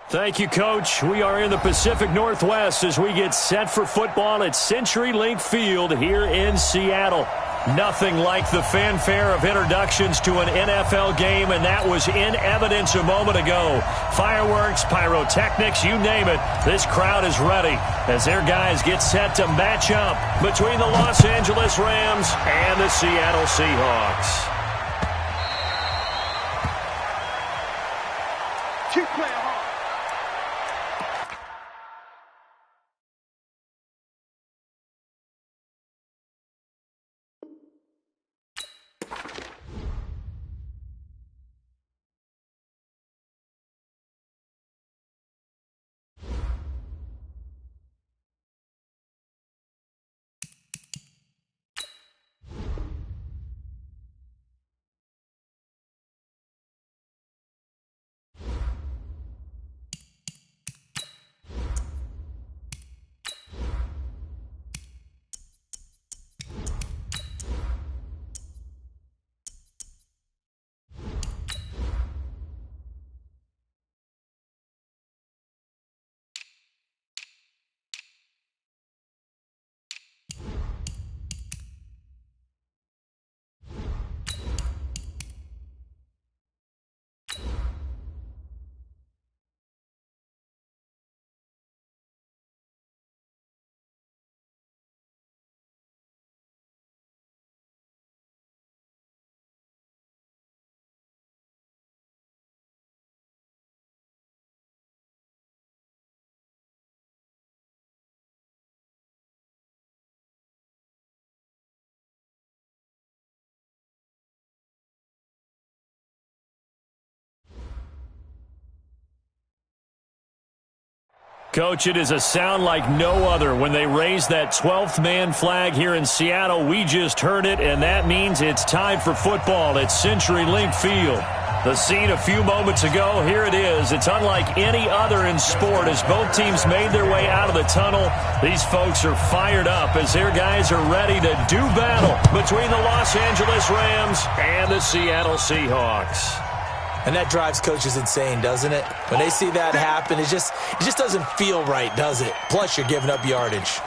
Thank you, Coach. We are in the Pacific Northwest as we get set for football at CenturyLink Field here in Seattle. Nothing like the fanfare of introductions to an NFL game, and that was in evidence a moment ago. Fireworks, pyrotechnics, you name it. This crowd is ready as their guys get set to match up between the Los Angeles Rams and the Seattle Seahawks. Keep playing hard. Coach, it is a sound like no other when they raise that 12th man flag here in Seattle. We just heard it, and that means it's time for football at CenturyLink Field. The scene a few moments ago, here it is. It's unlike any other in sport as both teams made their way out of the tunnel. These folks are fired up as their guys are ready to do battle between the Los Angeles Rams and the Seattle Seahawks. And that drives coaches insane, doesn't it? When they see that happen, it just doesn't feel right, does it? Plus, you're giving up yardage.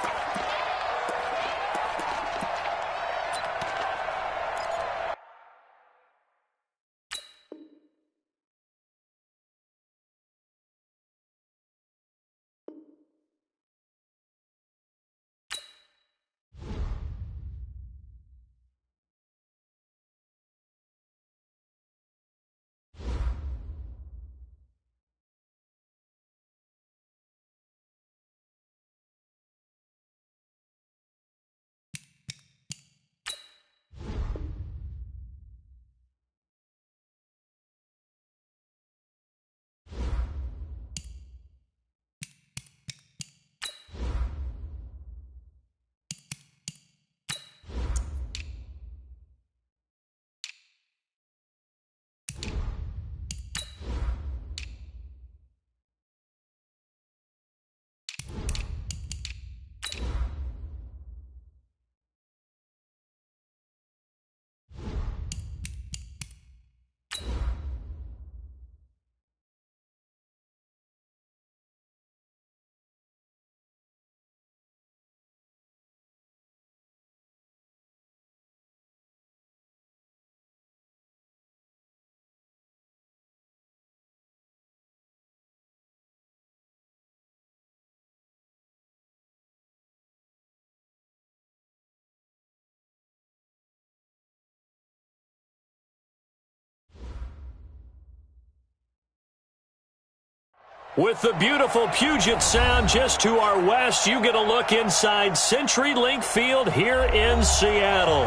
With the beautiful Puget Sound just to our west, you get a look inside CenturyLink Field here in Seattle.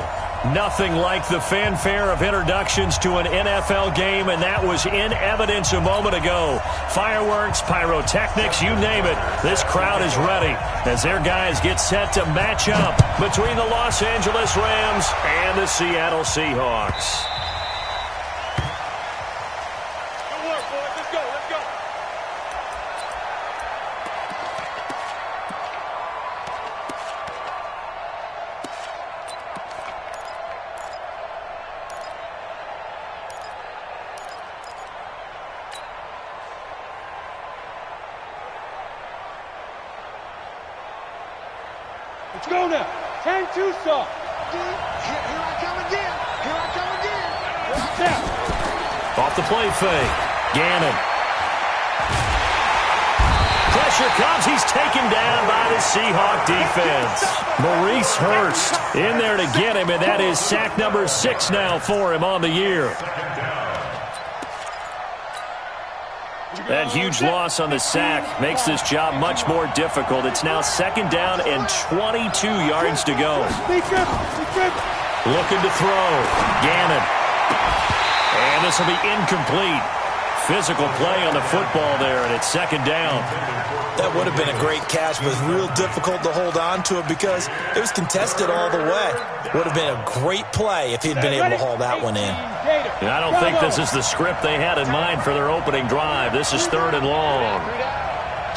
Nothing like the fanfare of introductions to an NFL game, and that was in evidence a moment ago. Fireworks, pyrotechnics, you name it. This crowd is ready as their guys get set to match up between the Los Angeles Rams and the Seattle Seahawks. Good work, boys. Let's go. Let's go. Let's go now. 10-2 stop. Here I come again. Here I come again. Now. Off the play fake. Gannon. Pressure comes. He's taken down by the Seahawk defense. Maurice Hurst in there to get him, and that is sack number 6 now for him on the year. That huge loss on the sack makes this job much more difficult. It's now 2nd down and 22 yards to go. Looking to throw. Gannon. And this will be incomplete. Physical play on the football there, and it's 2nd down. That would have been a great catch, but it was real difficult to hold on to it because it was contested all the way. Would have been a great play if he'd been able to haul that one in. And I don't think this is the script they had in mind for their opening drive. This is 3rd and long.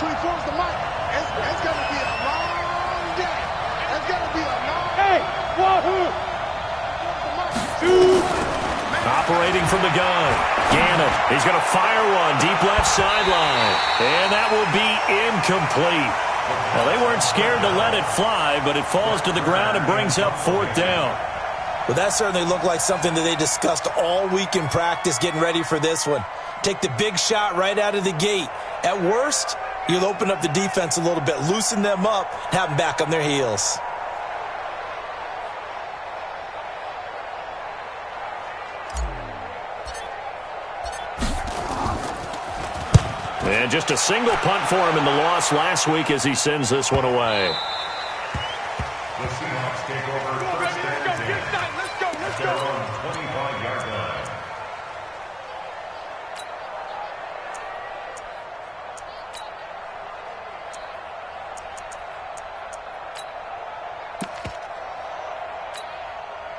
24's the mic. It's going to be a long day. It's going to be a long Hey, wahoo! Operating from the gun. Gannon. He's going to fire one deep left sideline. And that will be incomplete. Well, they weren't scared to let it fly, but it falls to the ground and brings up 4th down. Well, that certainly looked like something that they discussed all week in practice getting ready for this one. Take the big shot right out of the gate. At worst, you'll open up the defense a little bit, loosen them up, have them back on their heels. And just a single punt for him in the loss last week as he sends this one away. The Seahawks take over first and 10. Let's go. 25-yard line.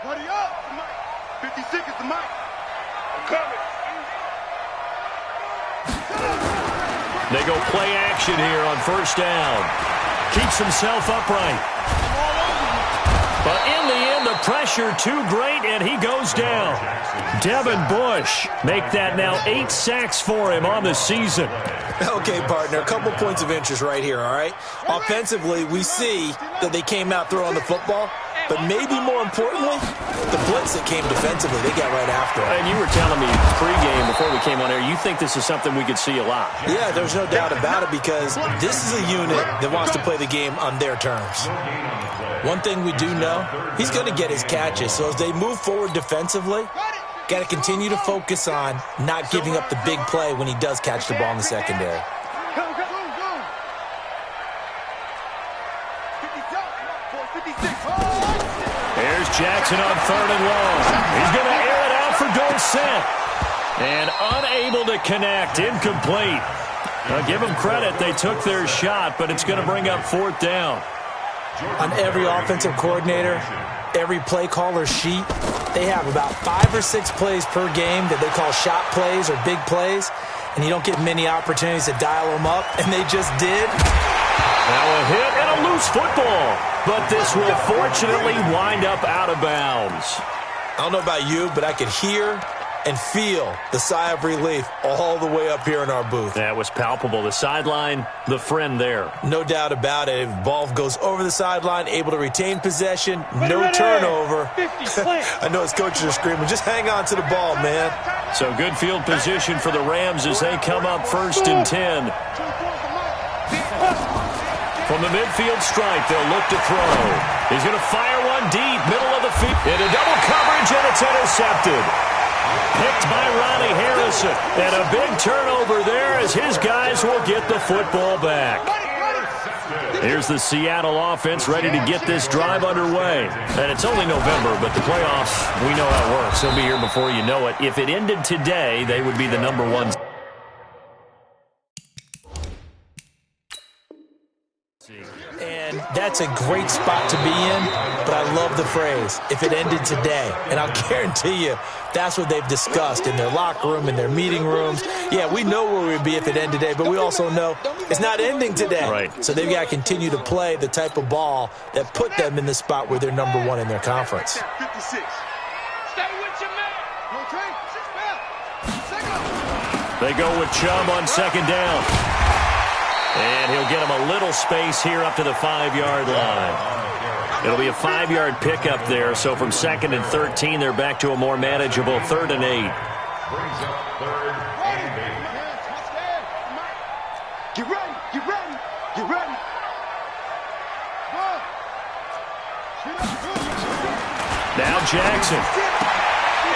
Buddy up. 56 is the mic. I'm coming. They go play action here on 1st down. Keeps himself upright. But in the end, the pressure too great, and he goes down. Devin Bush make that now 8 sacks for him on the season. Okay, partner, a couple points of interest right here, all right? Offensively, we see that they came out throwing the football, but maybe more importantly, the blitz that came defensively, they got right after it. And you were telling me pregame before we came on air, you think this is something we could see a lot. Yeah, there's no doubt about it because this is a unit that wants to play the game on their terms. One thing we do know, he's going to get his catches. So as they move forward defensively, got to continue to focus on not giving up the big play when he does catch the ball in the secondary. Here's Jackson on 3rd and long. He's going to air it out for Dorsett. And unable to connect. Incomplete. Now, give them credit. They took their shot, but it's going to bring up 4th down. On every offensive coordinator, every play caller sheet, they have about 5 or 6 plays per game that they call shot plays or big plays, and you don't get many opportunities to dial them up, and they just did. Now a hit and a loose football, but this will fortunately wind up out of bounds. I don't know about you, but I could hear and feel the sigh of relief all the way up here in our booth. That was palpable. The sideline, the friend there. No doubt about it. If ball goes over the sideline, able to retain possession, no turnover. I know his coaches are screaming, just hang on to the ball, man. So good field position for the Rams as they come up 1st and 10. From the midfield stripe, they'll look to throw. He's going to fire one deep, middle of the field. Into double coverage, and it's intercepted. Picked by Ronnie Harrison. And a big turnover there as his guys will get the football back. Here's the Seattle offense ready to get this drive underway. And it's only November, but the playoffs, we know how it works. They'll be here before you know it. If it ended today, they would be the #1. And that's a great spot to be in, but I love the phrase, if it ended today. And I'll guarantee you, that's what they've discussed in their locker room, in their meeting rooms. Yeah, we know where we'd be if it ended today, but we also know it's not ending today. Right. So they've got to continue to play the type of ball that put them in the spot where they're #1 in their conference. 56. Stay with your man. Okay. They go with Chubb on 2nd down. And he'll get him a little space here up to the 5-yard line. It'll be a 5-yard pickup there, so from 2nd and 13, they're back to a more manageable 3rd and 8. Brings up 3rd and 8. Get ready, get ready, get ready. Now Jackson.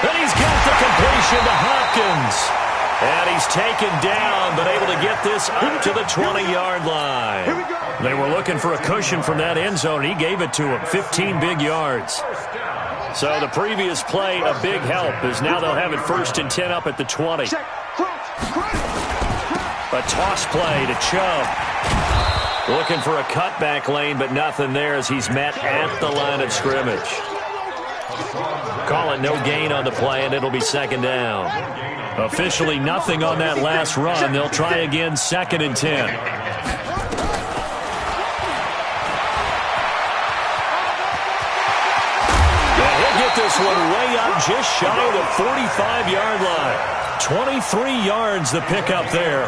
And he's got the completion to Hopkins. And he's taken down, but able to get this up to the 20-yard line. They were looking for a cushion from that end zone. He gave it to him, 15 big yards. So the previous play, a big help, as now they'll have it 1st and 10 up at the 20. A toss play to Chubb. Looking for a cutback lane, but nothing there as he's met at the line of scrimmage. Call it no gain on the play, and it'll be 2nd down. Officially nothing on that last run. They'll try again, 2nd and 10. He'll get this one way up just shy of the 45-yard line. 23 yards the pickup there.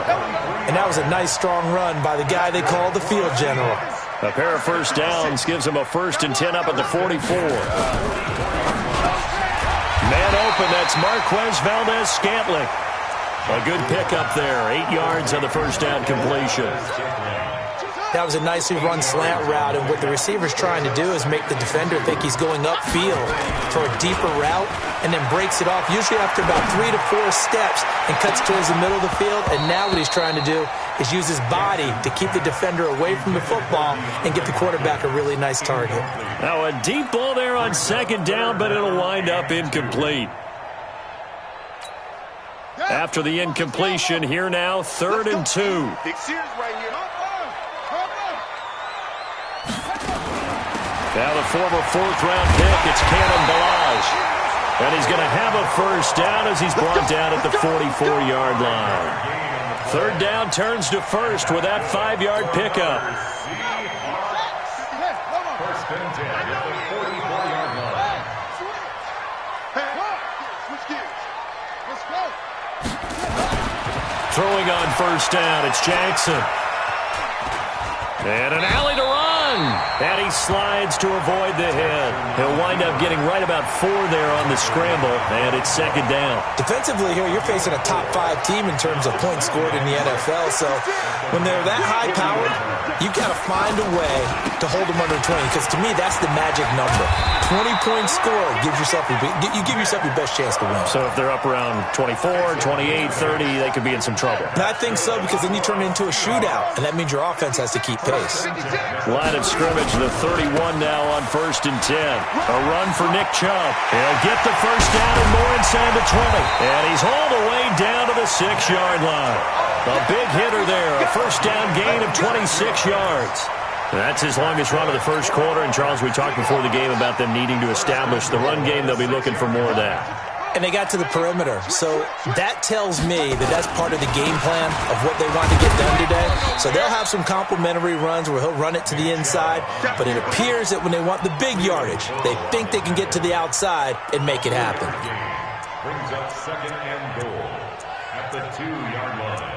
And that was a nice, strong run by the guy they call the field general. A pair of first downs gives him a 1st and 10 up at the 44. Man open, that's Marquez Valdez-Scantling. A good pickup there, 8 yards on the first down completion. That was a nicely run slant route, and what the receiver's trying to do is make the defender think he's going upfield for a deeper route, and then breaks it off, usually after about 3 to 4 steps, and cuts towards the middle of the field. And now what he's trying to do is use his body to keep the defender away from the football and get the quarterback a really nice target. Now a deep ball there on 2nd down, but it'll wind up incomplete. After the incompletion, here now, 3rd and 2. Big series right here. Now the former 4th-round pick, it's Cannon Balaj. And he's going to have a first down as he's brought down at the 44-yard line. 3rd down turns to 1st with that 5-yard pickup. 1st and 10 at the 44-yard line. Switch gears. Let's go. Throwing on 1st down, it's Jackson. And an alley to run. And he slides to avoid the hit. He'll wind up getting right about 4 there on the scramble, and it's 2nd down. Defensively here, you're facing a top 5 team in terms of points scored in the NFL, so when they're that high-powered, you've got to find a way to hold them under 20, because to me, that's the magic number. 20 points scored, you give yourself your best chance to win. So if they're up around 24, 28, 30, they could be in some trouble. And I think so, because then you turn it into a shootout, and that means your offense has to keep pace. Line of scrimmage, the 31 now on 1st and 10. A run for Nick Chubb. He'll get the first down and more inside the 20. And he's all the way down to the 6-yard line. A big hitter there, a first down gain of 26 yards. That's his longest run of the first quarter. And, Charles, we talked before the game about them needing to establish the run game. They'll be looking for more of that. And they got to the perimeter. So that tells me that that's part of the game plan of what they want to get done today. So they'll have some complimentary runs where he'll run it to the inside. But it appears that when they want the big yardage, they think they can get to the outside and make it happen. Brings up 2nd and goal at the 2-yard line.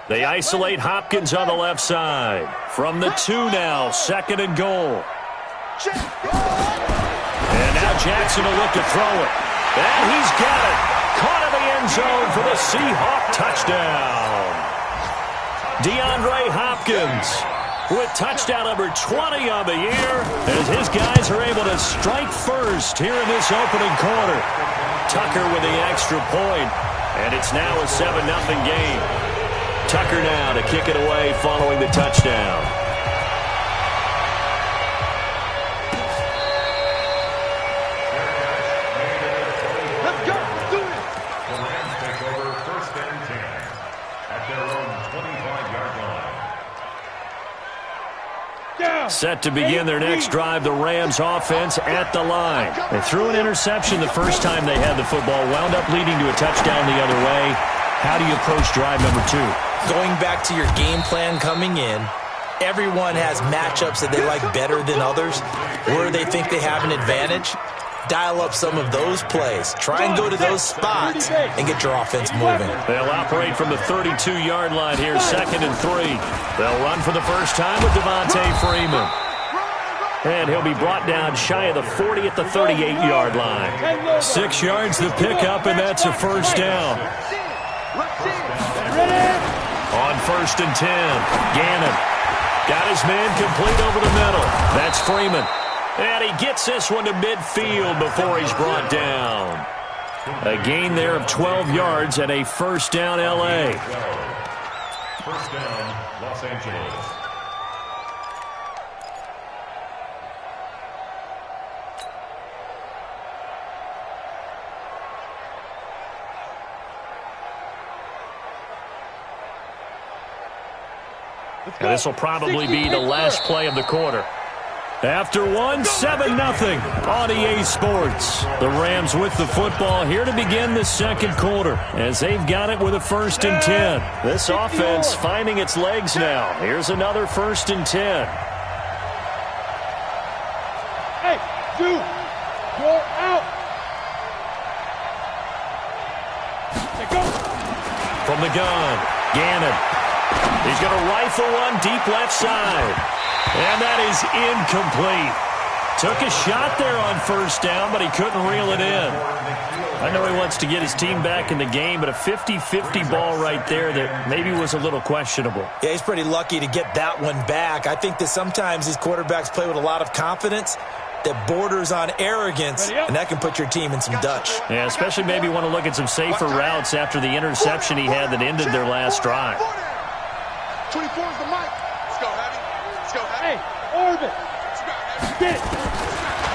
They isolate Hopkins on the left side. From the 2 now, 2nd and goal. And now Jackson will look to throw it. And he's got it. Caught in the end zone for the Seahawk touchdown. DeAndre Hopkins with touchdown number 20 on the year as his guys are able to strike first here in this opening quarter. Tucker with the extra point, and it's now a 7-0 game. Tucker now to kick it away following the touchdown. Let's go. Let's do it. The Rams take over 1st and 10 at their own 25-yard line. Set to begin their next drive, the Rams offense at the line. They threw an interception the first time they had the football, wound up leading to a touchdown the other way. How do you approach drive number 2? Going back to your game plan coming in, everyone has matchups that they like better than others, where they think they have an advantage. dial up some of those plays. Try and go to those spots and get your offense moving. They'll operate from the 32-yard line here, 2nd and 3. They'll run for the first time with Devontae Freeman. And he'll be brought down shy of the 40 at the 38-yard line. 6 yards the pickup, and that's a first down. On 1st and 10, Gannon got his man complete over the middle. That's Freeman. And he gets this one to midfield before he's brought down. A gain there of 12 yards and a first down, L.A. First down, Los Angeles. And this will probably be the last play of the quarter. After one, 7-0 on EA Sports. The Rams with the football here to begin the second quarter as they've got it with a 1st and 10. This offense finding its legs now. Here's another 1st and 10. Hey, dude, you're out. Go. From the gun, Gannon. He's going to rifle one deep left side. And that is incomplete. Took a shot there on 1st down, but he couldn't reel it in. I know he wants to get his team back in the game, but a 50-50 ball right there that maybe was a little questionable. Yeah, he's pretty lucky to get that one back. I think that sometimes these quarterbacks play with a lot of confidence that borders on arrogance, and that can put your team in some Dutch. Yeah, especially maybe want to look at some safer routes after the interception he had that ended their last drive. 24 is the mic. Let's go, Heavy. Let's go, Heavy. Hey, orbit. Get it.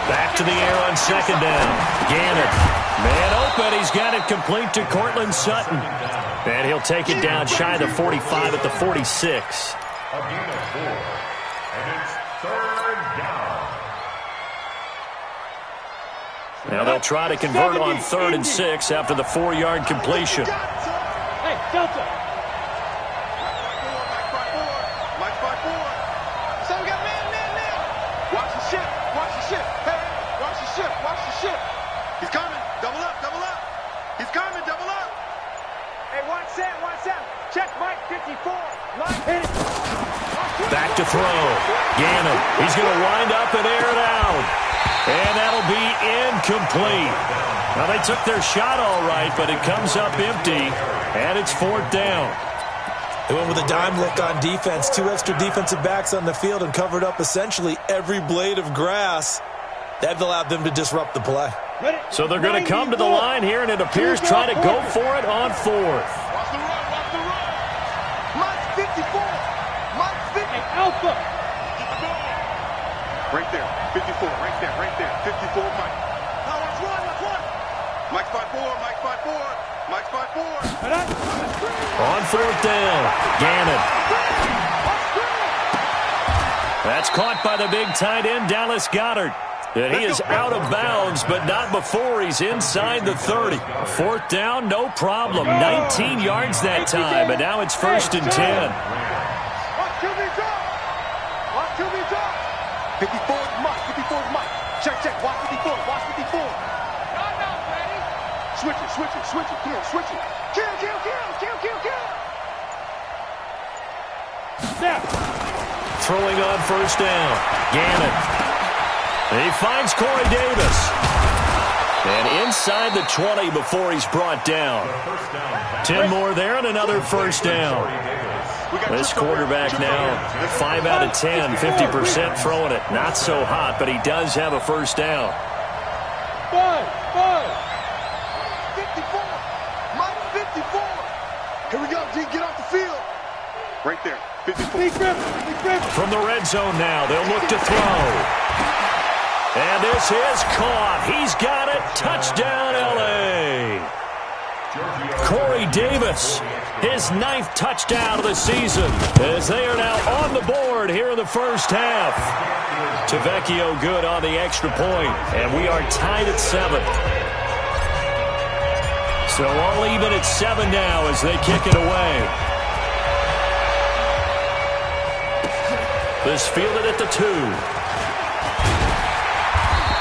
Back to the air on 2nd down. Gannon. Man open. He's got it complete to Cortland Sutton. And he'll take it down shy of the 45 at the 46. A gain of 4. And it's 3rd down. Now they'll try to convert on 3rd and 6 after the 4-yard completion. Hey, Delta. He's coming. Double up. He's coming. Double up. Hey, watch Sam. Check Mike 54. Mike, hit it. Back to throw. Gannon. He's going to wind up and air it out. And that'll be incomplete. Now, they took their shot all right, but it comes up empty, and it's 4th down. They went with a dime look on defense. 2 extra defensive backs on the field and covered up essentially every blade of grass. That allowed them to disrupt the play. So they're going to come to the line here, and it appears try to go for it on 4th. Watch the run. Mike 54. Mike 50. Hey, Alpha. Right there. 54. Right there. 54, Mike. Now watch one. Mike 5-4. Mike 5-4. On 4th down, Gannon. That's caught by the big tight end, Dallas Goedert. And he is out of bounds, but not before he's inside the 30. 4th down, no problem. 19 yards that time, but now it's 1st and 10. Watch QB drop. 54 is Mike. Check. Watch 54. Switch it. Come on, switch it. Kill. Snap. Throwing on 1st down, Gannon. He finds Corey Davis. And inside the 20 before he's brought down. 10 more there and another 1st down. This quarterback now, 5 out of 10, 50% throwing it. Not so hot, but he does have a 1st down. 5. 54. Mike 54. Here we go, D. Get off the field. Right there. 54. Big Griffin. From the red zone now, they'll look to throw. And this is caught. He's got it. Touchdown, L.A. Corey Davis, his 9th touchdown of the season, as they are now on the board here in the first half. Tavecchio good on the extra point, and we are tied at 7. So all even at 7 now as they kick it away. This fielded at the 2.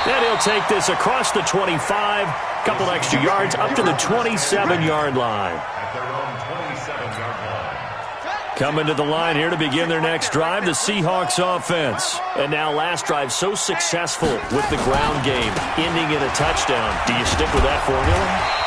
And he'll take this across the 25, couple extra yards up to the 27-yard line. At their own 27-yard line. Coming to the line here to begin their next drive, the Seahawks offense. And now last drive so successful with the ground game, ending in a touchdown. Do you stick with that formula?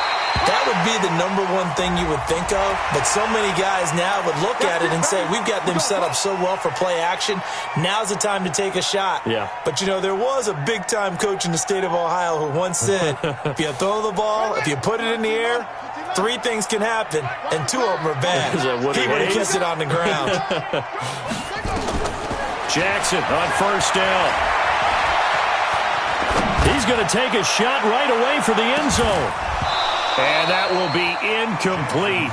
That would be the number one thing you would think of, but so many guys now would look at it and say, we've got them set up so well for play action, now's the time to take a shot. Yeah. But, you know, there was a big-time coach in the state of Ohio who once said, if you throw the ball, if you put it in the air, 3 things can happen, and 2 of them are bad. He would have kissed it on the ground. Jackson on first down. He's going to take a shot right away for the end zone. And that will be incomplete.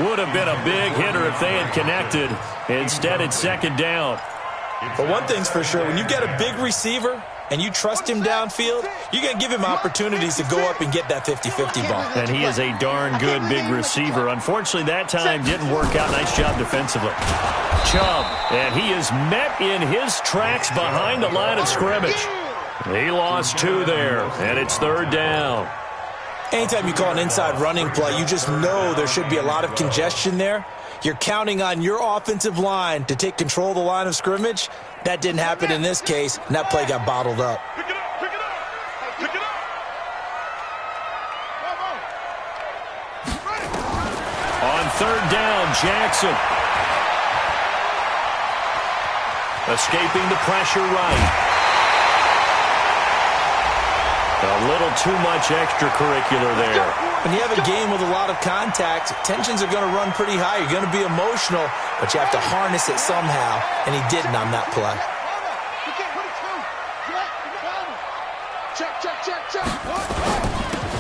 Would have been a big hitter if they had connected. Instead, it's second down. But one thing's for sure, when you get a big receiver and you trust him downfield, you're going to give him opportunities to go up and get that 50-50 ball. And he is a darn good big receiver. Unfortunately, that time didn't work out. Nice job defensively. Chubb, and he is met in his tracks behind the line of scrimmage. He lost 2 there, and it's third down. Anytime you call an inside running play, you just know there should be a lot of congestion there. You're counting on your offensive line to take control of the line of scrimmage. That didn't happen in this case, and that play got bottled up. Pick it up, pick it up, pick it up. On third down, Jackson. Escaping the pressure right. A little too much extracurricular there. When you have a game with a lot of contact, tensions are going to run pretty high. You're going to be emotional, but you have to harness it somehow, and he didn't on that play.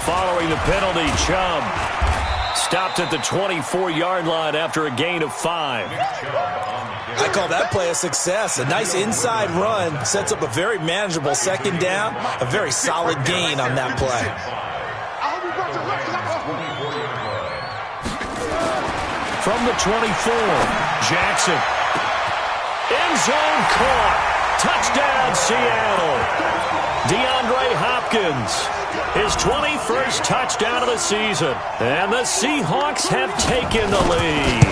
Following the penalty, Chubb stopped at the 24-yard line after a gain of 5. I call that play a success. A nice inside run sets up a very manageable second down, a very solid gain on that play. From the 24, Jackson. End zone caught. Touchdown, Seattle. DeAndre Hopkins, his 21st touchdown of the season. And the Seahawks have taken the lead.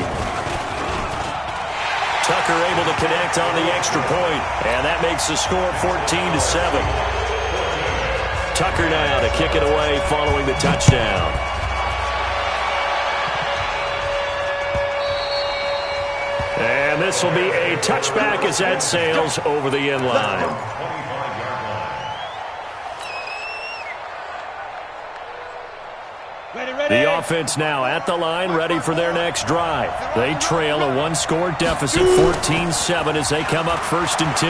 Tucker able to connect on the extra point, and that makes the score 14-7. Tucker now to kick it away following the touchdown. And this will be a touchback as that sails over the end line. The offense now at the line, ready for their next drive. They trail a 1-score deficit, 14-7, as they come up first and 10.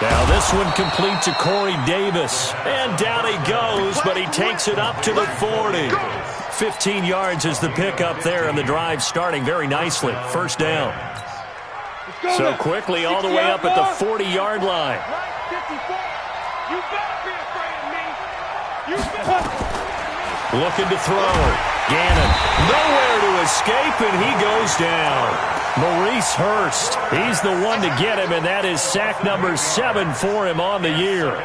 Now this one complete to Corey Davis. And down he goes, but he takes it up to the 40. 15 yards is the pickup there, and the drive starting very nicely. First down. So quickly all the way up at the 40-yard line. You better be afraid of me. You better. Looking to throw. Gannon nowhere to escape, and he goes down. Maurice Hurst, he's the one to get him, and that is sack number 7 for him on the year.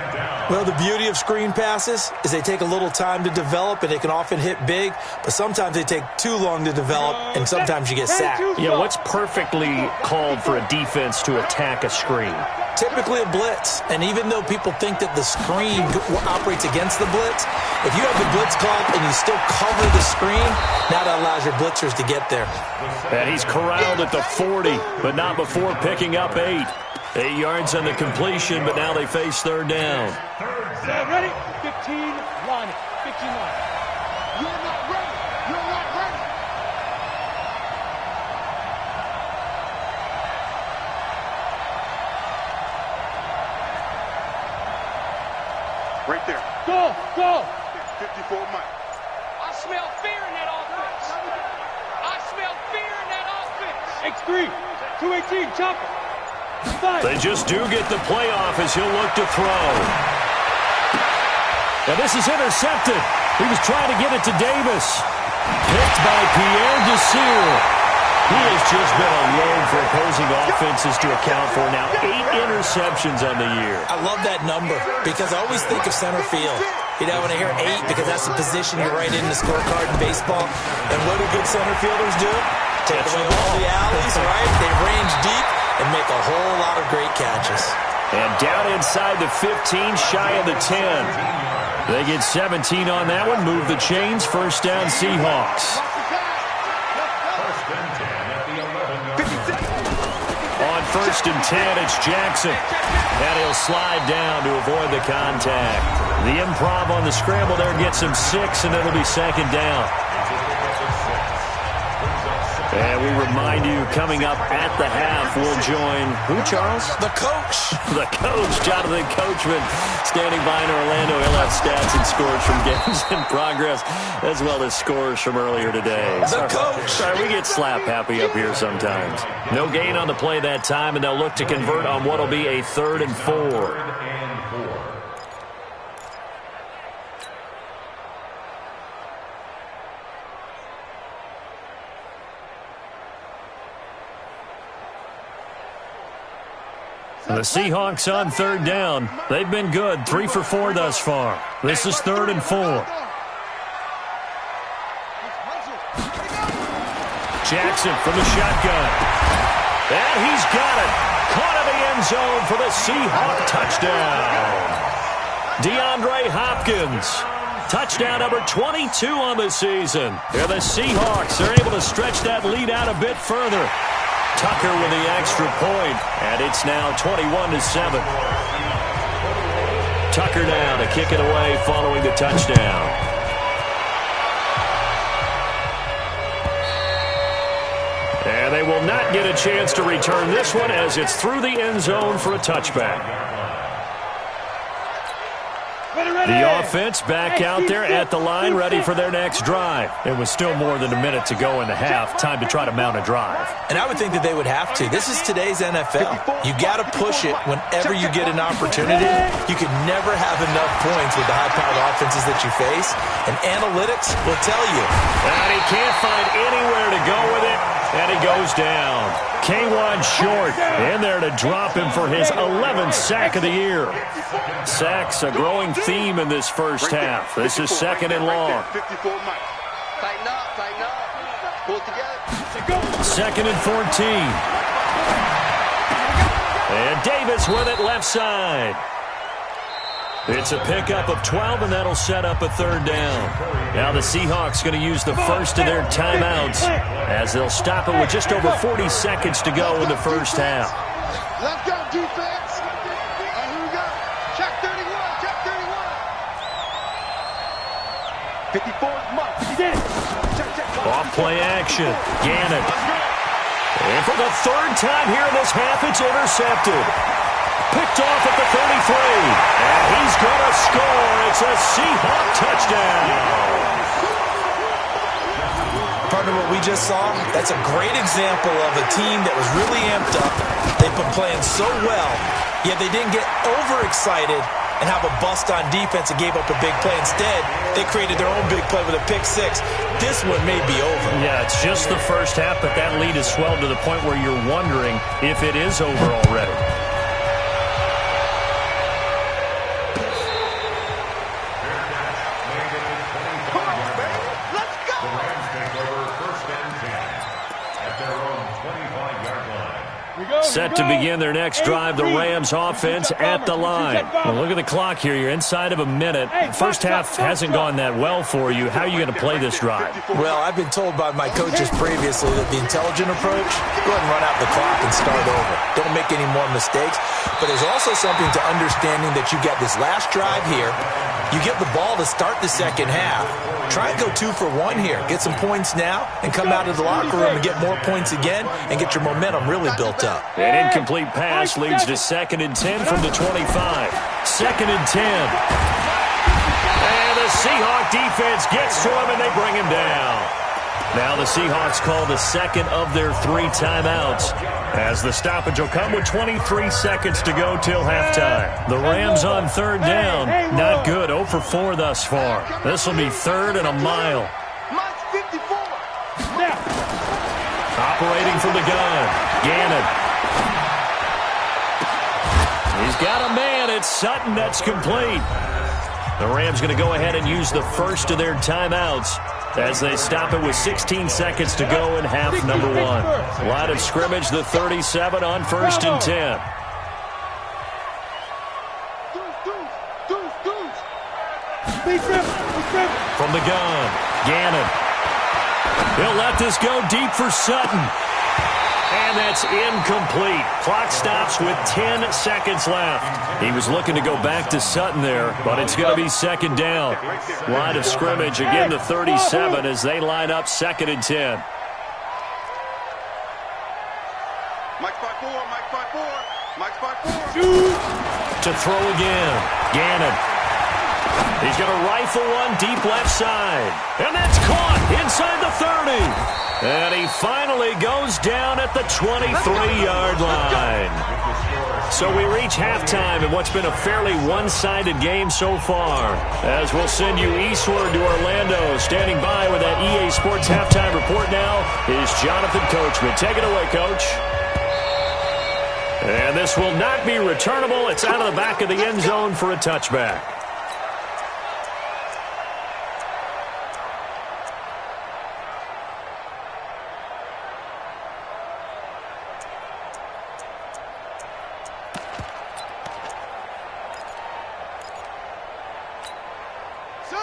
Well, the beauty of screen passes is they take a little time to develop, and they can often hit big, but sometimes they take too long to develop, and sometimes you get sacked. Yeah, what's perfectly called for a defense to attack a screen? Typically a blitz, and even though people think that the screen operates against the blitz, if you have the blitz called and you still cover the screen, now that allows your blitzers to get there. And he's corralled at the 40, but not before picking up 8. 8 yards on the completion, but now they face third down. Ready? 15 line. 15 line. You're not ready. You're not ready. Right there. Go, go. 54 Mike. I smell fear in that offense. I smell fear in that offense. X3, 218, chopper. 5. They just do get the playoff as he'll look to throw. Now this is intercepted. He was trying to get it to Davis. Picked by Pierre Desir. He has just been a load for opposing offenses to account for. Now 8 interceptions on the year. I love that number because I always think of center field. You know, when I hear 8, because that's the position you write in the scorecard in baseball. And what do good center fielders do? Take away all the alleys, right? They range deep and make a whole lot of great catches. And down inside the 15, shy of the 10. They get 17 on that one, move the chains, first down Seahawks. On first and 10, it's Jackson. And he'll slide down to avoid the contact. The improv on the scramble there gets him 6, and it'll be second down. And we remind you, coming up at the half, we'll join who, Charles? The coach. The coach, Jonathan Coachman, standing by in Orlando. He'll have stats and scores from games in progress, as well as scores from earlier today. The coach. Sorry, we get slap happy up here sometimes. No gain on the play that time, and they'll look to convert on what will be a 3rd and 4. The Seahawks on 3rd down. They've been good, 3 for 4 thus far. This is 3rd and 4. Jackson from the shotgun. And he's got it. Caught in the end zone for the Seahawk touchdown. DeAndre Hopkins. Touchdown number 22 on the season. And the Seahawks are able to stretch that lead out a bit further. Tucker with the extra point, and it's now 21-7. Tucker now to kick it away following the touchdown. And they will not get a chance to return this one as it's through the end zone for a touchback. The offense back out there at the line, ready for their next drive. It was still more than a minute to go in the half. Time to try to mount a drive. And I would think that they would have to. This is today's NFL. You got to push it whenever you get an opportunity. You can never have enough points with the high-powered offenses that you face. And analytics will tell you. And he can't find anywhere to go with it. And he goes down. K1 short in there to drop him for his 11th sack of the year. Sacks a growing theme in this first half. This is 2nd and long. Tighten up. Pull it together. 2nd and 14. And Davis with it left side. It's a pickup of 12, and that'll set up a 3rd down. Now the Seahawks going to use the first of their timeouts as they'll stop it with just over 40 seconds to go in the first half. Let's go, defense. Here we go. Check 31. 54 months. He did it. Off play action. Gannon. And for the 3rd time here in this half, it's intercepted. Picked off at the 33. And he's going to score. It's a Seahawk touchdown. Partner, what we just saw, that's a great example of a team that was really amped up. They've been playing so well, yet they didn't get overexcited and have a bust on defense and gave up a big play. Instead, they created their own big play with a pick 6. This one may be over. Yeah, it's just the first half, but that lead has swelled to the point where you're wondering if it is over already. Set to begin their next drive, the Rams offense at the line. Well, look at the clock here. You're inside of a minute. First half hasn't gone that well for you. How are you going to play this drive? Well, I've been told by my coaches previously that the intelligent approach, go ahead and run out the clock and start over. Don't make any more mistakes. But there's also something to understanding that you get this last drive here. You get the ball to start the second half. Try and go 2 for 1 here. Get some points now and come out of the locker room and get more points again and get your momentum really built up. An incomplete pass leads to 2nd and 10 from the 25. 2nd and 10. And the Seahawk defense gets to him and they bring him down. Now the Seahawks call the 2nd of their 3 timeouts as the stoppage will come with 23 seconds to go till halftime. The Rams on 3rd down. Not good. 0 for 4 thus far. This will be 3rd and a mile. Mine's 54. Option Operating from the gun. Gannon. He's got a man. It's Sutton. That's complete. The Rams going to go ahead and use the first of their timeouts as they stop it with 16 seconds to go in half number one. Line of scrimmage, the 37 on 1st and 10. From the gun, Gannon. He'll let this go deep for Sutton. And that's incomplete. Clock stops with 10 seconds left. He was looking to go back to Sutton there, but it's going to be second down. Line of scrimmage, again the 37 as they line up 2nd and 10. Mike 5-4, Mike 5-4, Mike 5-4. To throw again, Gannon. He's going to rifle one deep left side. And that's caught inside the 30. And he finally goes down at the 23-yard line. So we reach halftime in what's been a fairly one-sided game so far. As we'll send you eastward to Orlando. Standing by with that EA Sports halftime report now is Jonathan Coachman. Take it away, Coach. And this will not be returnable. It's out of the back of the end zone for a touchback.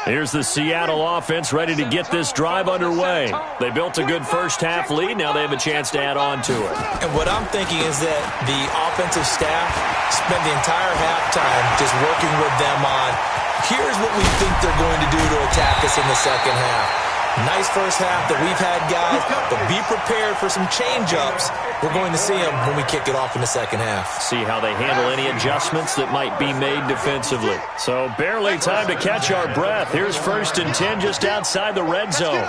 Here's the Seattle offense ready to get this drive underway. They built a good first-half lead. Now they have a chance to add on to it. And what I'm thinking is that the offensive staff spent the entire halftime just working with them on, here's what we think they're going to do to attack us in the second half. Nice first half that we've had, guys, but be prepared for some change-ups. We're going to see them when we kick it off in the second half. See how they handle any adjustments that might be made defensively. So barely time to catch our breath. Here's 1st and 10 just outside the red zone.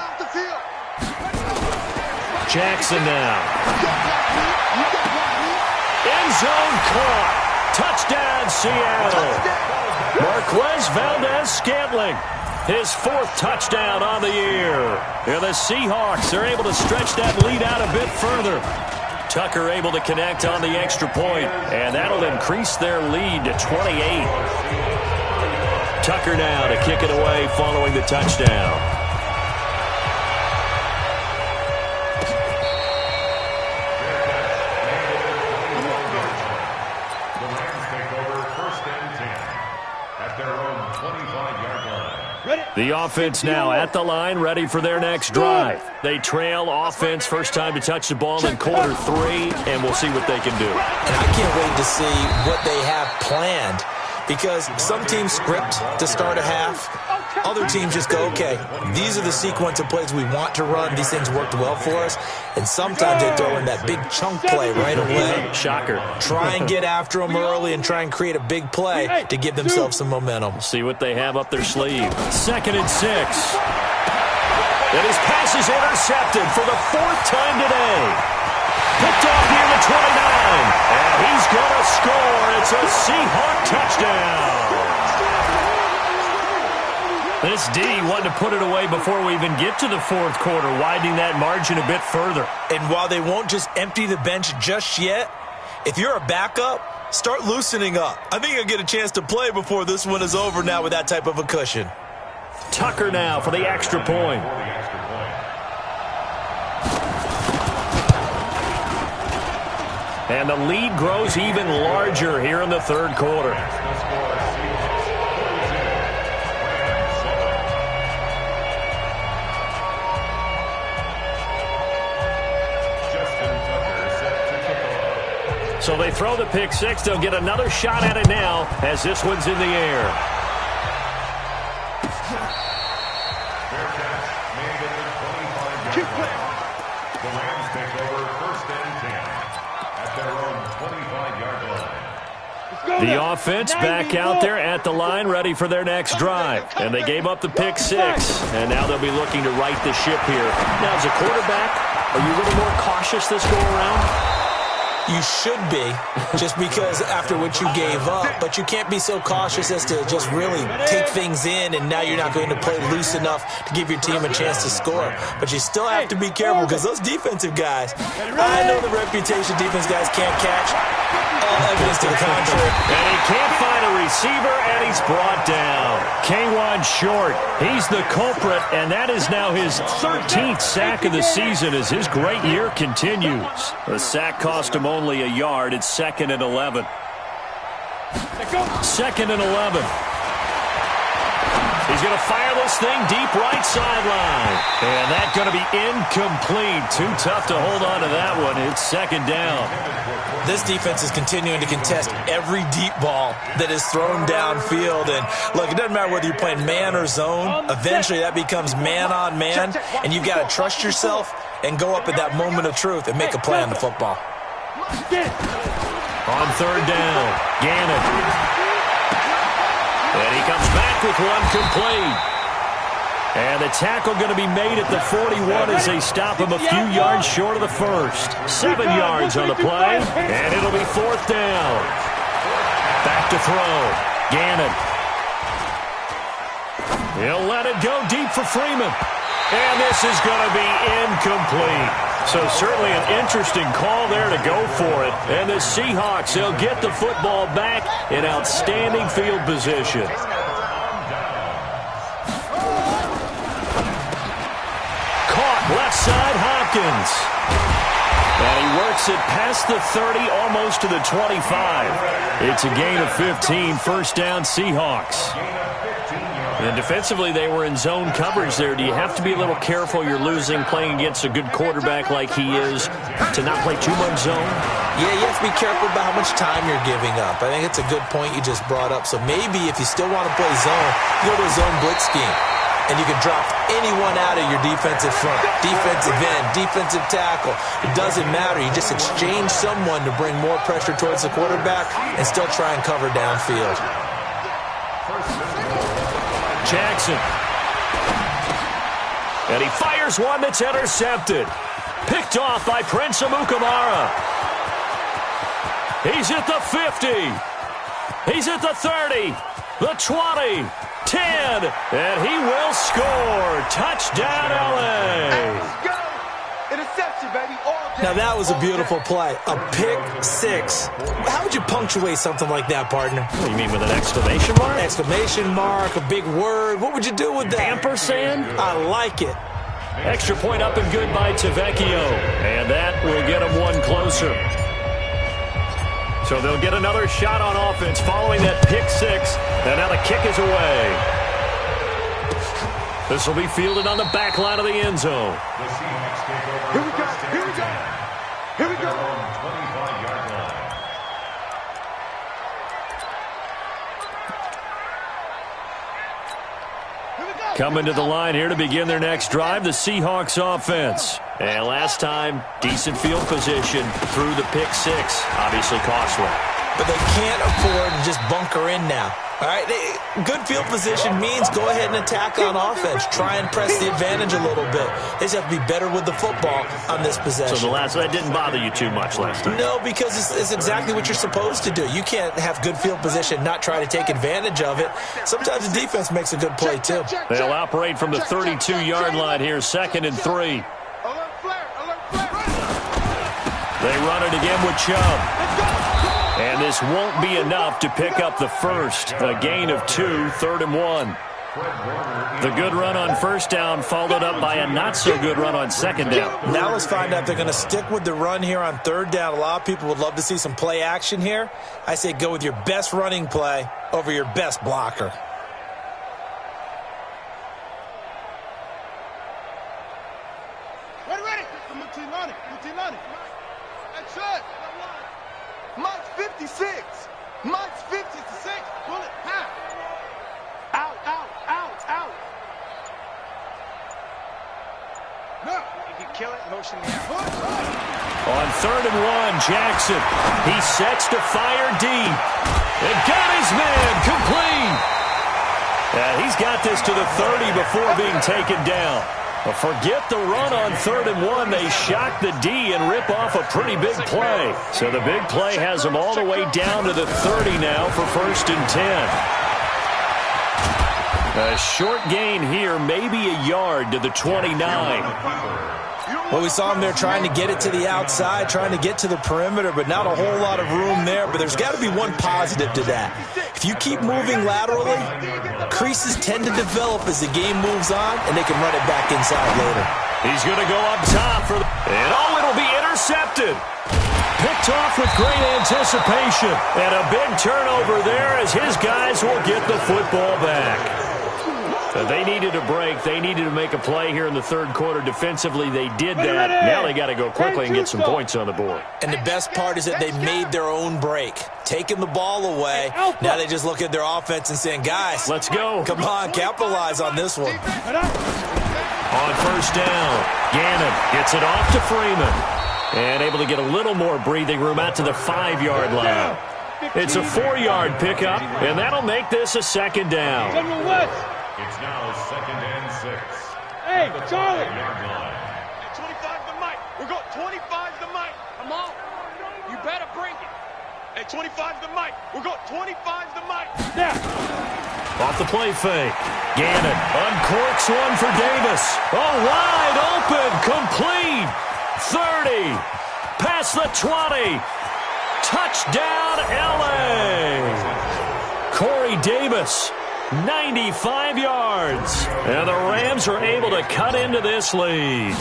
Jackson now. End zone caught. Touchdown, Seattle. Marquez Valdez-Scantling. His 4th touchdown on the year. And the Seahawks are able to stretch that lead out a bit further. Tucker able to connect on the extra point, and that'll increase their lead to 28. Tucker now to kick it away following the touchdown. The offense now at the line, ready for their next drive. They trail offense, first time to touch the ball in quarter 3, and we'll see what they can do. And I can't wait to see what they have planned, because some teams script to start a half. Other teams just go, okay, these are the sequence of plays we want to run. These things worked well for us. And sometimes they throw in that big chunk play right away. Shocker. Try and get after them early and try and create a big play to give themselves some momentum. See what they have up their sleeve. 2nd and 6. And his pass is intercepted for the 4th time today. Picked off near the 29. And he's going to score. It's a Seahawk touchdown. This D wanted to put it away before we even get to the 4th quarter, widening that margin a bit further. And while they won't just empty the bench just yet, if you're a backup, start loosening up. I think you'll get a chance to play before this one is over now with that type of a cushion. Tucker now for the extra point. And the lead grows even larger here in the 3rd quarter. So they throw the pick 6. They'll get another shot at it now as this one's in the air. The Rams take over 1st and 10 at their own 25-yard line. The offense back out there at the line, ready for their next drive. And they gave up the pick 6, and now they'll be looking to right the ship here. Now, as a quarterback, are you a little more cautious this go around? You should be, just because after what you gave up, but you can't be so cautious as to just really take things in, and now you're not going to play loose enough to give your team a chance to score. But you still have to be careful, because those defensive guys, I know the reputation defense guys can't catch. All evidence to the contrary. And he can't find a receiver, and he's brought down. K1 short. He's the culprit, and that is now his 13th sack of the season as his great year continues. The sack cost him only a yard. It's 2nd and 11. 2nd and 11. He's going to fire this thing deep right sideline. And that's going to be incomplete. Too tough to hold on to that one. It's 2nd down. This defense is continuing to contest every deep ball that is thrown downfield. And, look, it doesn't matter whether you're playing man or zone. Eventually that becomes man on man. And you've got to trust yourself and go up at that moment of truth and make a play on the football. On 3rd down, Gannon. And he comes back with one complete. And the tackle going to be made at the 41 as they stop him a few yards short of the first. 7 yards on the play, and it'll be 4th down. Back to throw, Gannon. He'll let it go deep for Freeman. And this is going to be incomplete. So certainly an interesting call there to go for it. And the Seahawks, they'll get the football back in outstanding field position. Caught left side, Hopkins. And he works it past the 30, almost to the 25. It's a gain of 15, 1st down Seahawks. And defensively, they were in zone coverage there. Do you have to be a little careful? You're losing, playing against a good quarterback like he is, to not play too much zone? Yeah, you have to be careful about how much time you're giving up. I think it's a good point you just brought up. So maybe if you still want to play zone, you go to a zone blitz scheme. And you can drop anyone out of your defensive front, defensive end, defensive tackle. It doesn't matter. You just exchange someone to bring more pressure towards the quarterback and still try and cover downfield. Jackson. And he fires one that's intercepted. Picked off by Prince Amukamara. He's at the 50. He's at the 30. The 20. 10. And he will score. Touchdown, L.A. Let's go. Interception, baby. Now, that was a beautiful play. A pick 6. How would you punctuate something like that, partner? What do you mean, with an exclamation mark? Exclamation mark, a big word. What would you do with that? Ampersand? I like it. Extra point up and good by Tavecchio. And that will get him one closer. So they'll get another shot on offense following that pick 6. And now the kick is away. This will be fielded on the back line of the end zone. Here we go. Here we go. Here we go. 25-yard line. Coming to the line here to begin their next drive, the Seahawks offense. And last time, decent field position through the pick 6. Obviously costly. But they can't afford to just bunker in now. All right, good field position means go ahead and attack on offense. Try and press the advantage a little bit. They just have to be better with the football on this possession. So that didn't bother you too much last time? No, because it's exactly what you're supposed to do. You can't have good field position, not try to take advantage of it. Sometimes the defense makes a good play, too. They'll operate from the 32-yard line here, 2nd and 3. Alert flare. Alert flare. They run it again with Chubb. And this won't be enough to pick up the first. A gain of 2, 3rd and 1. The good run on 1st down followed up by a not-so-good run on 2nd down. Now let's find out if they're going to stick with the run here on 3rd down. A lot of people would love to see some play action here. I say go with your best running play over your best blocker. Ready. Action. Mike's 56. Mike's 56. Bullet. Half. Out. No. If you kill it, motion me out. On 3rd and 1, Jackson. He sets to fire deep. And got his man complete. And he's got this to the 30 before being taken down. Well, forget the run on 3rd and 1. They shock the D and rip off a pretty big play. So the big play has them all the way down to the 30 now for 1st and 10. A short gain here, maybe a yard to the 29. Well, we saw him there trying to get it to the outside, trying to get to the perimeter, but not a whole lot of room there. But there's got to be one positive to that. If you keep moving laterally, creases tend to develop as the game moves on, and they can run it back inside later. He's going to go up top for and it'll be intercepted. Picked off with great anticipation. And a big turnover there as his guys will get the football back. So they needed a break. They needed to make a play here in the 3rd quarter. Defensively, they did that. Now they got to go quickly and get some points on the board. And the best part is that they made their own break. Taking the ball away. Now they just look at their offense and saying, guys, let's go. Come on, capitalize on this one. On 1st down, Gannon gets it off to Freeman. And able to get a little more breathing room out to the 5-yard line. It's a 4-yard pickup, and that'll make this a 2nd down. It's now 2nd and 6. Hey, Charlie. 25 to Mike. We're going 25 to Mike. Come on. You better bring it. Hey, 25 to Mike. We're going 25 to Mike. Now. Off the play fake. Gannon uncorks one for Davis. Oh, wide open. Complete. 30. Past the 20. Touchdown, L.A. Corey Davis. 95 yards. And the Rams are able to cut into this lead.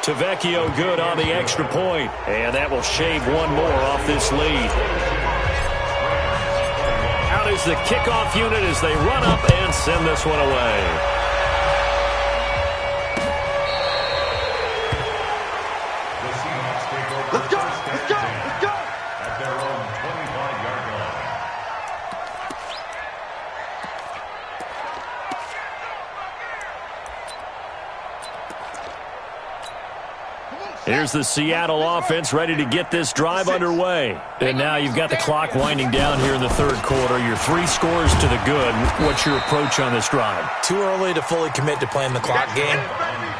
Tavecchio good on the extra point. And that will shave one more off this lead. Out is the kickoff unit as they run up and send this one away. Let's go. Let's go. Let's go. At their own 25-yard line. Here's the Seattle offense ready to get this drive underway. And now you've got the clock winding down here in the 3rd quarter. You're 3 scores to the good. What's your approach on this drive? Too early to fully commit to playing the clock game.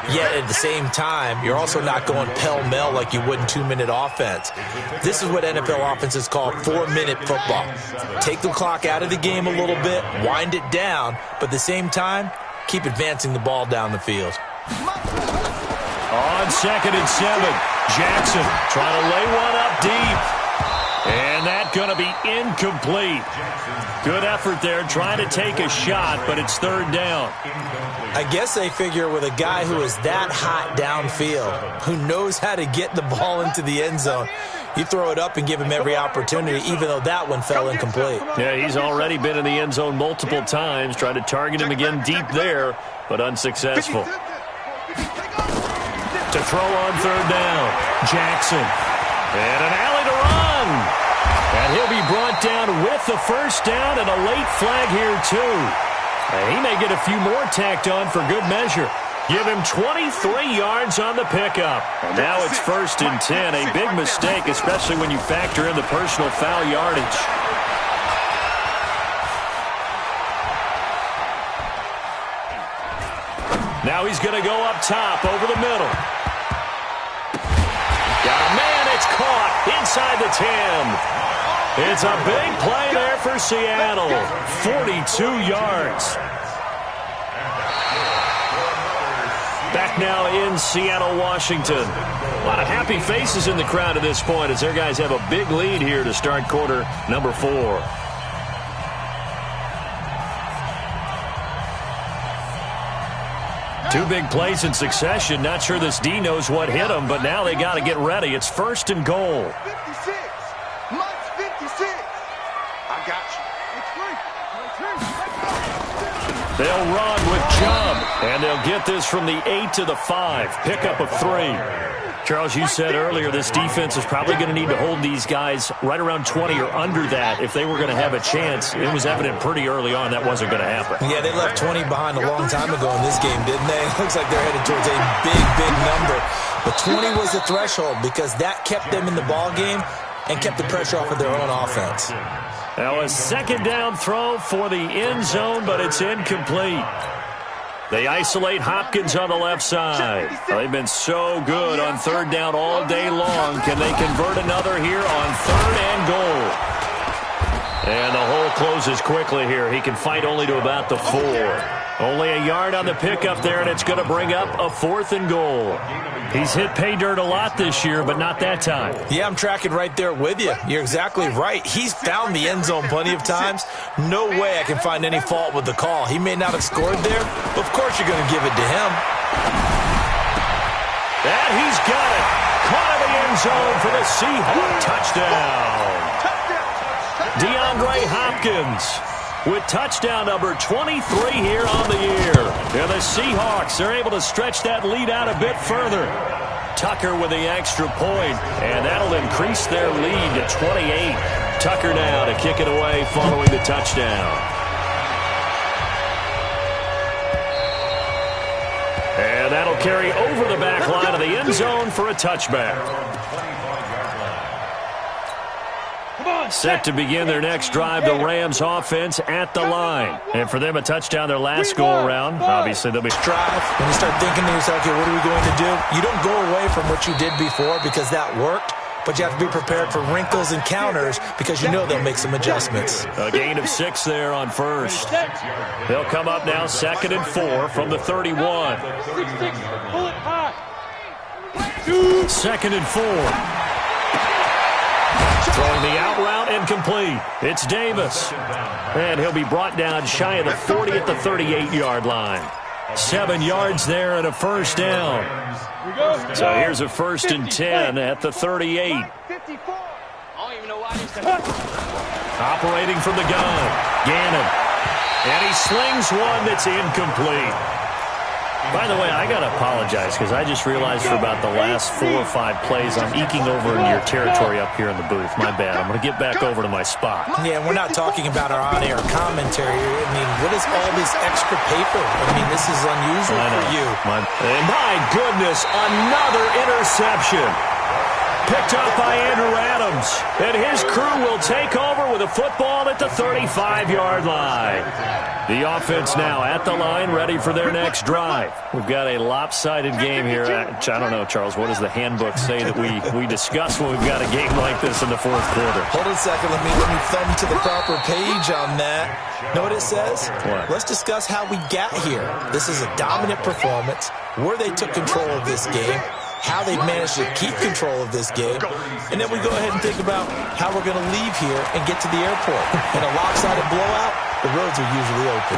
Yet at the same time, you're also not going pell-mell like you would in 2-minute offense. This is what NFL offenses call 4-minute football. Take the clock out of the game a little bit, wind it down, but at the same time, keep advancing the ball down the field. On 2nd and 7, Jackson trying to lay one up deep. And that's going to be incomplete. Good effort there trying to take a shot, but it's 3rd down. I guess they figure with a guy who is that hot downfield, who knows how to get the ball into the end zone, you throw it up and give him every opportunity, even though that one fell incomplete. Yeah, he's already been in the end zone multiple times, trying to target him again deep there, but unsuccessful. To throw on 3rd down, Jackson. And an alley to run. And he'll be brought down with the 1st down and a late flag here, too. And he may get a few more tacked on for good measure. Give him 23 yards on the pickup. And now it's 1st and 10. A big mistake, especially when you factor in the personal foul yardage. Now he's going to go up top over the middle. Got a man, it's caught inside the 10. It's a big play there for Seattle. 42 yards. Back now in Seattle, Washington. A lot of happy faces in the crowd at this point as their guys have a big lead here to start quarter number 4. Two big plays in succession. Not sure this D knows what hit them, but now they got to get ready. It's 1st and goal. 56. Mike's 56. I got you. They'll run with Chubb, and they'll get this from the 8 to the 5. Pickup of 3. Charles, you said earlier this defense is probably going to need to hold these guys right around 20 or under that if they were going to have a chance. It was evident pretty early on that wasn't going to happen. Yeah, they left 20 behind a long time ago in this game, didn't they? It looks like they're headed towards a big number. But 20 was the threshold because that kept them in the ball game and kept the pressure off of their own offense. Now a second down throw for the end zone, but it's incomplete. They isolate Hopkins on the left side. They've been so good on third down all day long. Can they convert another here on third and goal? And the hole closes quickly here. He can fight only to about the 4. Only a yard on the pickup there, and it's going to bring up a 4th and goal. He's hit pay dirt a lot this year, but not that time. Yeah, I'm tracking right there with you. You're exactly right. He's found the end zone plenty of times. No way I can find any fault with the call. He may not have scored there, but of course you're going to give it to him. And he's got it. Caught in the end zone for the Seahawks touchdown. DeAndre Hopkins with touchdown number 23 here on the year. And the Seahawks are able to stretch that lead out a bit further. Tucker with the extra point, and that'll increase their lead to 28. Tucker now to kick it away following the touchdown. And that'll carry over the back line of the end zone for a touchback. Set to begin their next drive, the Rams offense at the line. And for them, a touchdown their last go-around. Obviously, they'll be drive. When you start thinking to yourself, okay, what are we going to do? You don't go away from what you did before because that worked, but you have to be prepared for wrinkles and counters because you know they'll make some adjustments. A gain of 6 there on first. They'll come up now 2nd and 4 from the 31. 2nd and 4. Throwing the out route incomplete. It's Davis. And he'll be brought down shy of the 40 at the 38-yard line. 7 yards there and a first down. So here's a 1st and 10 at the 38. Operating from the gun. Gannon. And he slings one that's incomplete. By the way, I got to apologize because I just realized for about the last 4 or 5 plays I'm eking over into your territory up here in the booth. My bad. I'm going to get back over to my spot. Yeah, we're not talking about our on-air commentary. I mean, what is all this extra paper? I mean, this is unusual for you. And my goodness, another interception. Picked up by Andrew Adams. And his crew will take over with a football at the 35-yard line. The offense now at the line, ready for their next drive. We've got a lopsided game here. I don't know, Charles, what does the handbook say that we discuss when we've got a game like this in the 4th quarter? Hold on a second. Let me thumb to the proper page on that. Know what it says? What? Let's discuss how we got here. This is a dominant performance, where they took control of this game, how they managed to keep control of this game, and then we go ahead and think about how we're going to leave here and get to the airport. In a lopsided blowout, the roads are usually open.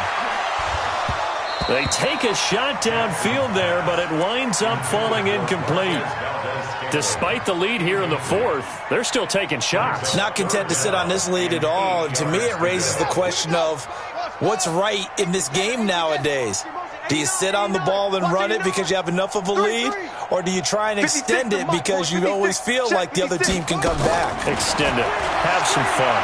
They take a shot downfield there, but it winds up falling incomplete. Despite the lead here in the 4th, they're still taking shots. Not content to sit on this lead at all, and to me it raises the question of what's right in this game nowadays. Do you sit on the ball and run it because you have enough of a lead? Or do you try and extend it because you always feel like the other team can come back? Extend it. Have some fun.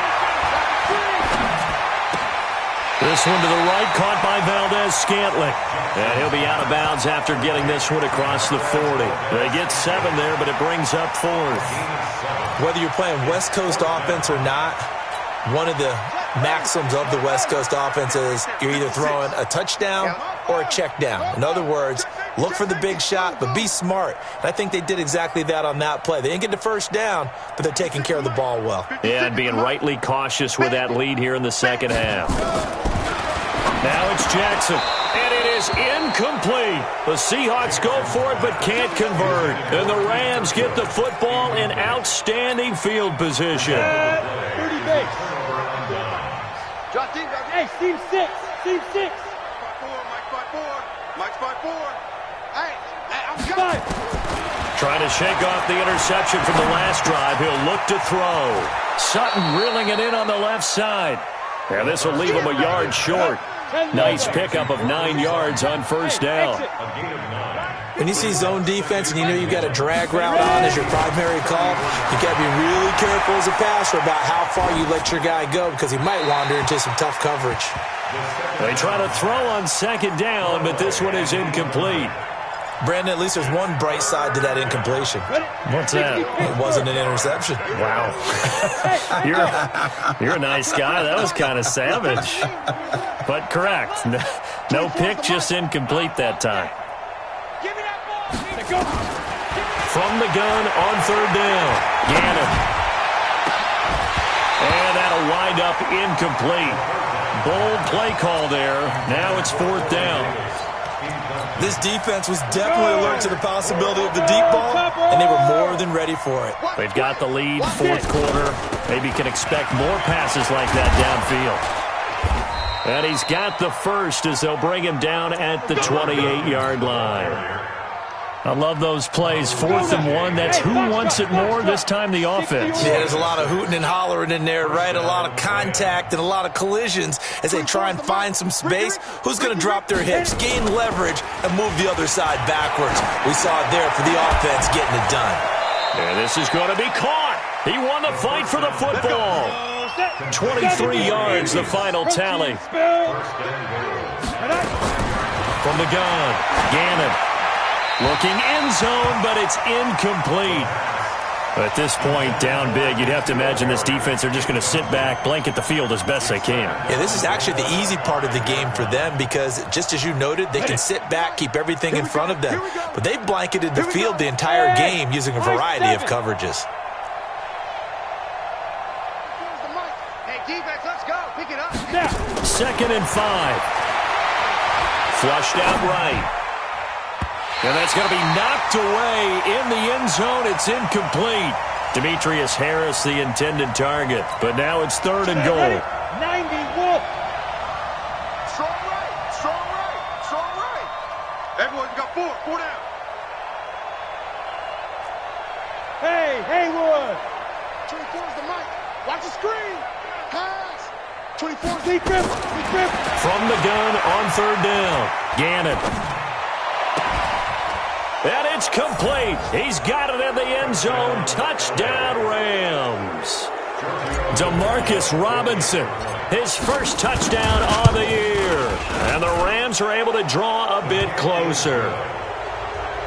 This one to the right, caught by Valdez-Scantling. And he'll be out of bounds after getting this one across the 40. They get 7 there, but it brings up 4th. Whether you're playing West Coast offense or not, one of the maxims of the West Coast offense is you're either throwing a touchdown or a check down. In other words, look for the big shot, but be smart. And I think they did exactly that on that play. They didn't get the first down, but they're taking care of the ball well. Yeah, and being rightly cautious with that lead here in the second half. Now it's Jackson, and it is incomplete. The Seahawks go for it but can't convert. And the Rams get the football in outstanding field position. 30 base. Hey, team 6. Team 6. Mike's 5-4. Hey, I'm coming. Trying to shake off the interception from the last drive. He'll look to throw. Sutton reeling it in on the left side. And this will leave him a yard short. Nice pickup of 9 yards on first down. When you see zone defense and you know you've got a drag route on as your primary call, you got to be really careful as a passer about how far you let your guy go because he might wander into some tough coverage. They try to throw on second down, but this one is incomplete. Brandon, at least there's one bright side to that incompletion. What's that? It wasn't an interception. Wow. You're a nice guy. That was kind of savage. But correct. No pick, just incomplete that time. From the gun on third down. Gannon. And that'll wind up incomplete. Bold play call there. Now it's fourth down. This defense was definitely alert to the possibility of the deep ball, and they were more than ready for it. They've got the lead, fourth quarter. Maybe can expect more passes like that downfield. And he's got the first as they'll bring him down at the 28-yard line. I love those plays. 4th and 1. That's who wants it more, this time the offense. Yeah, there's a lot of hooting and hollering in there, right? A lot of contact and a lot of collisions as they try and find some space. Who's going to drop their hips, gain leverage, and move the other side backwards? We saw it there for the offense getting it done. And this is going to be caught. He won the fight for the football. 23 yards, the final tally. From the gun, Gannon. Looking end zone, but it's incomplete. At this point, down big, you'd have to imagine this defense, they're just going to sit back, blanket the field as best they can. Yeah, this is actually the easy part of the game for them because, just as you noted, they can sit back, keep everything in front of them. But they've blanketed the field the entire game using a variety of coverages. Hey, defense, let's go. Pick it up. 2nd and 5. Flushed out right. And that's going to be knocked away in the end zone. It's incomplete. Demetrius Harris, the intended target. But now it's 3rd and goal. 90 Wolf. Strong right. Strong right. Strong right. Everyone got 4 down. Hey, Haywood. 24 is the mic. Watch the screen. Pass. 24 is deep grip. From the gun on 3rd down. Gannon. And it's complete. He's got it in the end zone. Touchdown, Rams. Demarcus Robinson, his first touchdown on the year. And the Rams are able to draw a bit closer.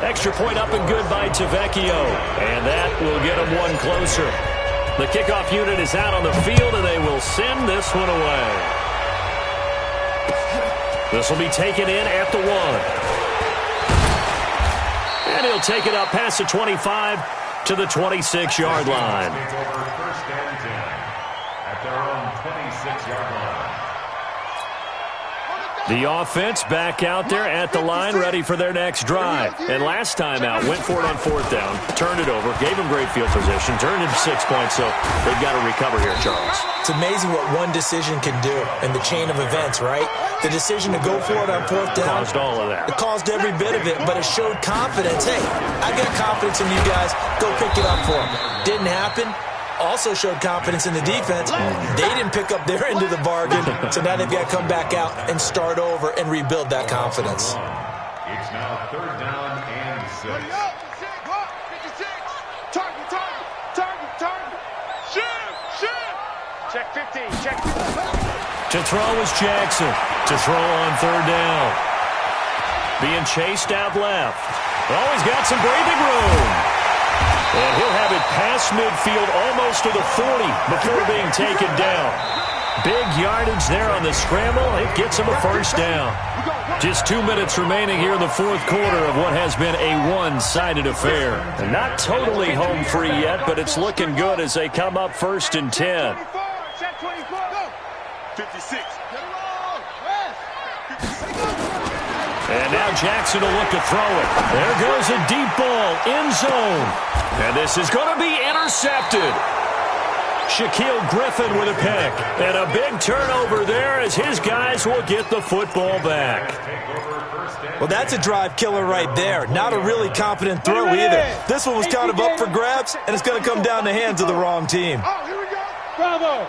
Extra point up and good by Tavecchio. And that will get them one closer. The kickoff unit is out on the field, and they will send this one away. This will be taken in at the 1. And he'll take it up past the 25 to the 26-yard line. First and 10 at their own 26-yard line. The offense back out there at the line, ready for their next drive. And last time out, went for it on 4th down, turned it over, gave them great field position, turned into 6 points, so they've got to recover here, Charles. It's amazing what one decision can do in the chain of events, right? The decision to go for it on 4th down. Caused all of that. It caused every bit of it, but it showed confidence. Hey, I got confidence in you guys. Go pick it up for them. Didn't happen. Also showed confidence in the defense. They didn't pick up their end of the bargain, so now they've got to come back out and start over and rebuild that confidence. It's now 3rd down and 6. Target. Shift. Check 15. Check 15. To throw is Jackson. To throw on 3rd down. Being chased out left. Oh, he's got some breathing room. And he'll have it past midfield almost to the 40 before being taken down. Big yardage there on the scramble. It gets him a first down. Just 2 minutes remaining here in the 4th quarter of what has been a one-sided affair. And not totally home free yet, but it's looking good as they come up 1st and 10. 56. And now Jackson will look to throw it. There goes a deep ball, end zone. And this is going to be intercepted. Shaquille Griffin with a pick. And a big turnover there as his guys will get the football back. Well, that's a drive killer right there. Not a really confident throw either. This one was kind of up for grabs, and it's going to come down the hands of the wrong team. Oh, here we go. Bravo.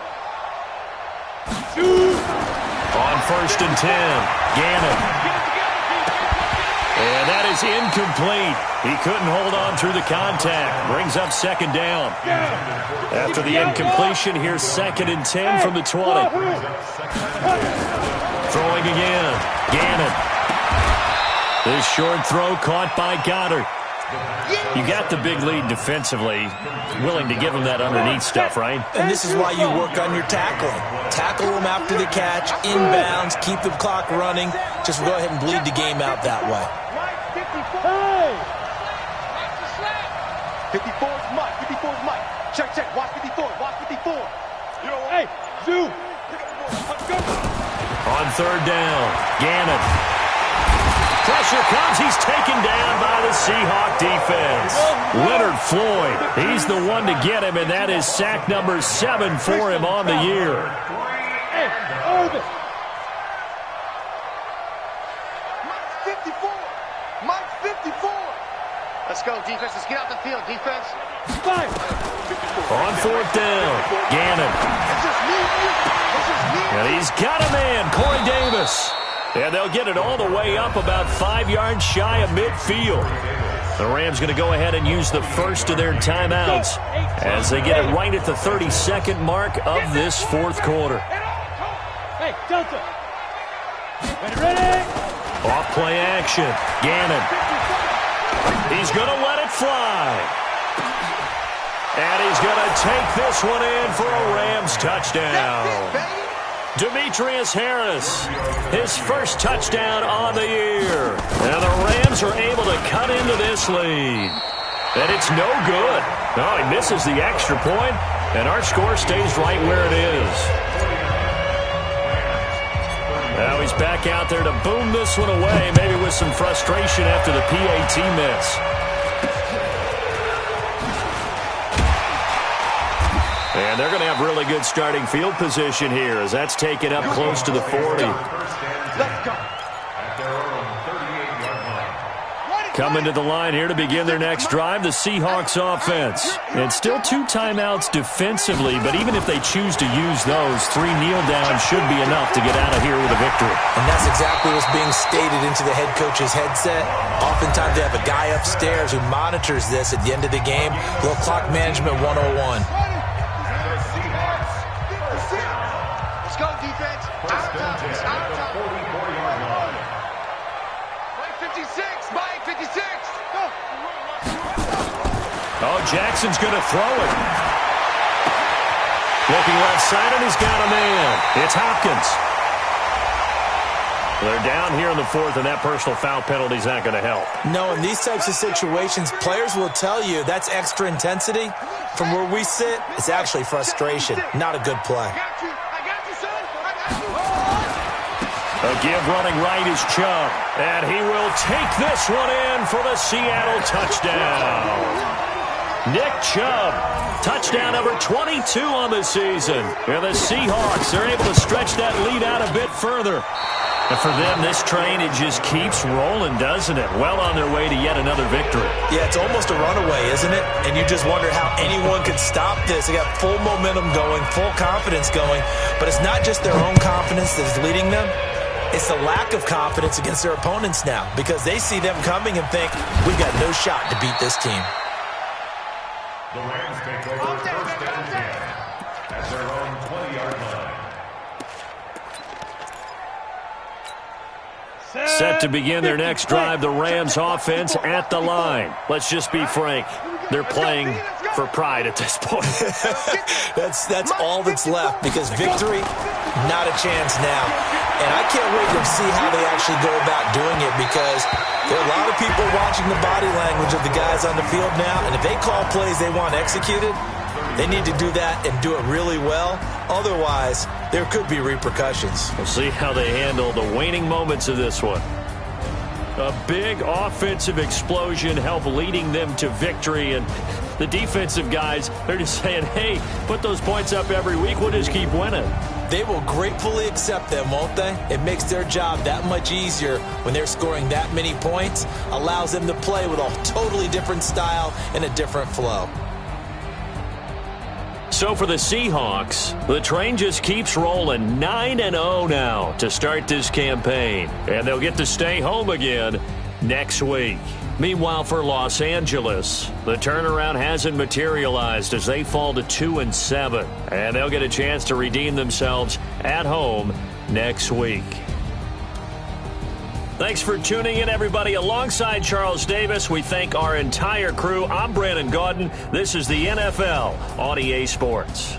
On 1st and 10, Gannon. And that is incomplete. He couldn't hold on through the contact. Brings up 2nd down. After the incompletion, here's 2nd and 10 from the 20. Throwing again. Gannon. This short throw caught by Goddard. You got the big lead defensively, willing to give them that underneath stuff, right? And this is why you work on your tackling. Tackle them after the catch, inbounds, keep the clock running. Just go ahead and bleed the game out that way. 54 is Mike. 54 is Mike. Check, check. Watch 54. Watch 54. Hey, zoom. Let's go. On third down, Gannon. Pressure comes. He's taken down by the Seahawk defense. Leonard Floyd, he's the one to get him, and that is sack number 7 for him on the year. Hey, Irvin. Mike's 54. Mike's 54. Let's go, defense. Let's get out the field, defense. Fire. On fourth down, Gannon. It's just me. It's just me. And he's got a man, Corey Davis. And they'll get it all the way up about 5 yards shy of midfield. The Rams going to go ahead and use the first of their timeouts as they get it right at the 32nd mark of this fourth quarter. Hey, Delta. Ready? Off play action. Gannon. He's going to let it fly. And he's going to take this one in for a Rams touchdown. Demetrius Harris, his first touchdown on the year. And the Rams are able to cut into this lead. And it's no good. No, he misses the extra point, and our score stays right where it is. Now he's back out there to boom this one away, maybe with some frustration after the PAT miss. And they're going to have really good starting field position here as that's taken up close to the 40. Coming to the line here to begin their next drive, the Seahawks offense. And still 2 timeouts defensively, but even if they choose to use those, 3 kneel downs should be enough to get out of here with a victory. And that's exactly what's being stated into the head coach's headset. Oftentimes they have a guy upstairs who monitors this at the end of the game. Little clock management 101. Let's go, defense. Out top. Out top. 44-yard line. Mike 56. Mike 56. Go. Oh, Jackson's going to throw it. Looking left side, and he's got a man. It's Hopkins. They're down here in the fourth, and that personal foul penalty is not going to help. No, in these types of situations, players will tell you that's extra intensity. From where we sit, it's actually frustration. Not a good play. A give running right is Chubb, and he will take this one in for the Seattle touchdown. Nick Chubb, touchdown number 22 on the season. And the Seahawks are able to stretch that lead out a bit further. And for them, this train, it just keeps rolling, doesn't it? Well on their way to yet another victory. Yeah, it's almost a runaway, isn't it? And you just wonder how anyone could stop this. They got full momentum going, full confidence going. But it's not just their own confidence that's leading them. It's the lack of confidence against their opponents now because they see them coming and think, we've got no shot to beat this team. The Rams take over first and 10 at their own 20-yard line. Set to begin their next drive, the Rams offense at the line. Let's just be frank. They're playing for pride at this point. That's all that's left because victory, not a chance now. And I can't wait to see how they actually go about doing it because there are a lot of people watching the body language of the guys on the field now. And if they call plays they want executed, they need to do that and do it really well. Otherwise, there could be repercussions. We'll see how they handle the waning moments of this one. A big offensive explosion helped leading them to victory. And the defensive guys, they're just saying, hey, put those points up every week. We'll just keep winning. They will gratefully accept them, won't they? It makes their job that much easier when they're scoring that many points. Allows them to play with a totally different style and a different flow. So for the Seahawks, the train just keeps rolling 9-0 now to start this campaign. And they'll get to stay home again next week. Meanwhile, for Los Angeles, the turnaround hasn't materialized as they fall to 2-7. And they'll get a chance to redeem themselves at home next week. Thanks for tuning in, everybody. Alongside Charles Davis, we thank our entire crew. I'm Brandon Gaudin. This is the NFL on EA Sports.